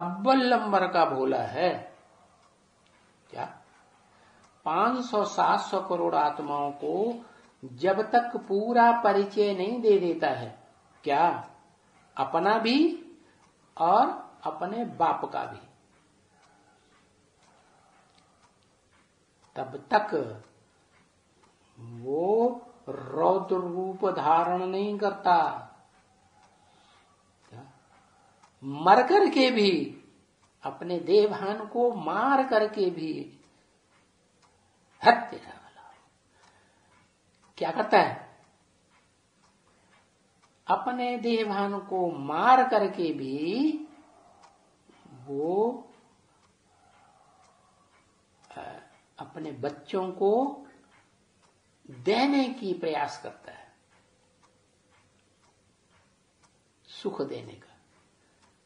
अव्वल नंबर का भोला है। क्या 500-700 करोड़ आत्माओं को जब तक पूरा परिचय नहीं दे देता है, क्या अपना भी और अपने बाप का भी, तब तक वो रौद्र रूप धारण नहीं करता। मर करके भी, अपने देवहान को मार करके भी, हत्या वाला क्या करता है? अपने देवहान को मार करके भी वो अपने बच्चों को देने की प्रयास करता है, सुख देने का।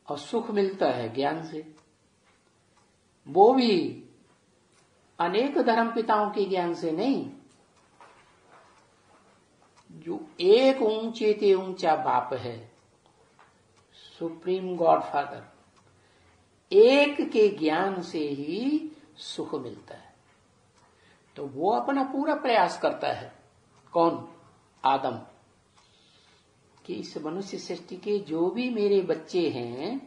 और सुख मिलता है ज्ञान से, वो भी अनेक धर्म पिताओं के ज्ञान से नहीं, जो एक ऊंचे ते ऊंचा बाप है, सुप्रीम गॉड फादर, एक के ज्ञान से ही सुख मिलता है। तो वो अपना पूरा प्रयास करता है। कौन? आदम, कि इस मनुष्य सृष्टि के जो भी मेरे बच्चे हैं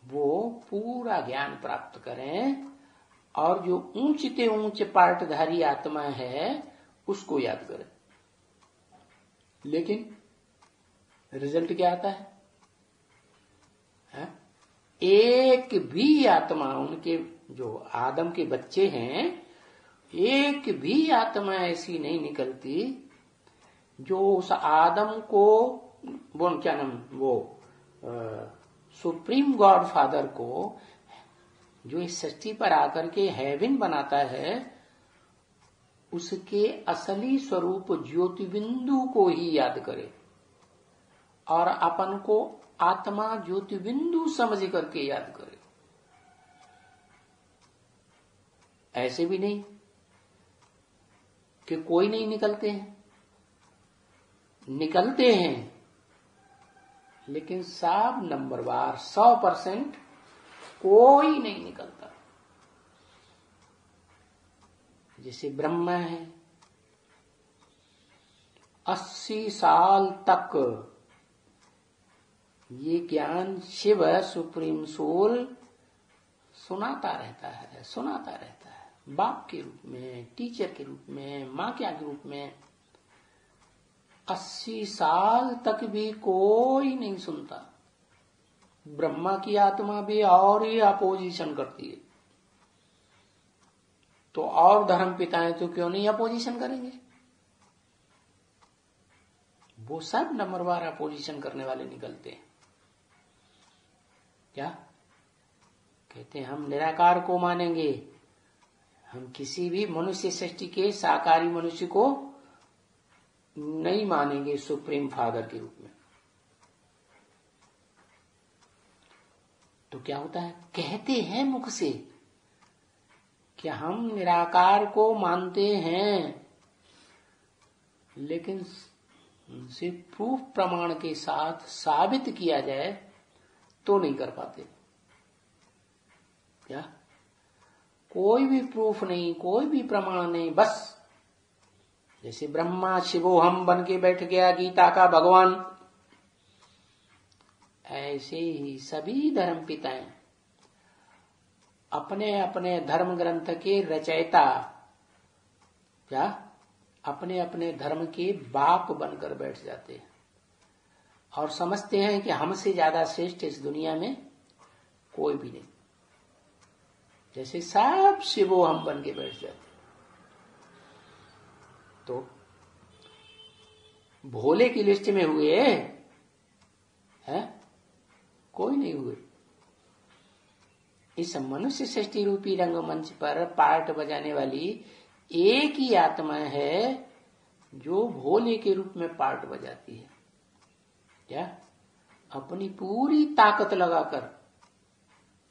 वो पूरा ज्ञान प्राप्त करें, और जो ऊंचते ऊंच पार्टधारी आत्मा है उसको याद करें। लेकिन रिजल्ट क्या आता है? एक भी आत्मा, उनके जो आदम के बच्चे हैं, एक भी आत्मा ऐसी नहीं निकलती जो उस आदम को, वो क्या नाम, वो सुप्रीम गॉड फादर को, जो इस सृष्टि पर आकर के हेवन बनाता है, उसके असली स्वरूप ज्योति बिंदु को ही याद करे और अपन को आत्मा ज्योति बिंदु समझ करके याद करे। ऐसे भी नहीं कि कोई नहीं निकलते हैं, निकलते हैं, लेकिन सब नंबरवार 100% कोई नहीं निकलता। जैसे ब्रह्मा है, 80 साल तक ये ज्ञान शिव सुप्रीम सोल सुनाता रहता है, बाप के रूप में, टीचर के रूप में, मां के रूप में। 80 साल तक भी कोई नहीं सुनता। ब्रह्मा की आत्मा भी और ही अपोजिशन करती है, तो और धर्म पिताएं तो क्यों नहीं अपोजिशन करेंगे? वो सब नंबरवार अपोजिशन करने वाले निकलते हैं। क्या कहते हैं? हम निराकार को मानेंगे, हम किसी भी मनुष्य सृष्टि के साकारी मनुष्य को नहीं मानेंगे सुप्रीम फादर के रूप में। तो क्या होता है? कहते हैं मुख से कि हम निराकार को मानते हैं, लेकिन सिर्फ प्रूफ प्रमाण के साथ साबित किया जाए तो नहीं कर पाते। क्या? कोई भी प्रूफ नहीं, कोई भी प्रमाण नहीं, बस जैसे ब्रह्मा शिवोहम बन के बैठ गया गीता का भगवान, ऐसे ही सभी धर्म पिताएं अपने अपने धर्म ग्रंथ के रचयिता, क्या अपने अपने धर्म के बाप बनकर बैठ जाते हैं और समझते हैं कि हमसे ज्यादा श्रेष्ठ इस दुनिया में कोई भी नहीं। जैसे सब शिवो हम बन के बैठ जाते। तो भोले की लिस्ट में हुए हैं? कोई नहीं हुए। इस मनुष्य सृष्टि रूपी रंगमंच पर पार्ट बजाने वाली एक ही आत्मा है जो भोले के रूप में पार्ट बजाती है। क्या? अपनी पूरी ताकत लगाकर,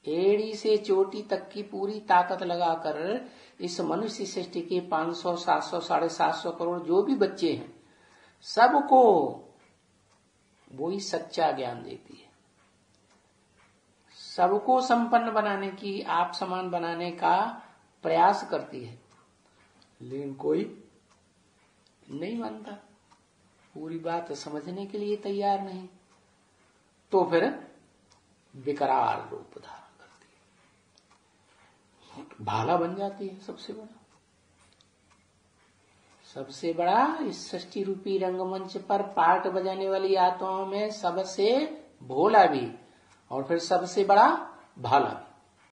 एड़ी से चोटी तक की पूरी ताकत लगाकर इस मनुष्य सृष्टि के 500, 700, 750 करोड़ जो भी बच्चे हैं, सबको वो ही सच्चा ज्ञान देती है, सबको संपन्न बनाने की, आप समान बनाने का प्रयास करती है, लेकिन कोई नहीं मानता, पूरी बात समझने के लिए तैयार नहीं, तो फिर विकराल रूप धारण करती है, भाला बन जाती है। सबसे बड़ा इस सृष्टि रूपी रंगमंच पर पार्ट बजाने वाली आत्माओं में सबसे भोला भी और फिर सबसे बड़ा भाला भी।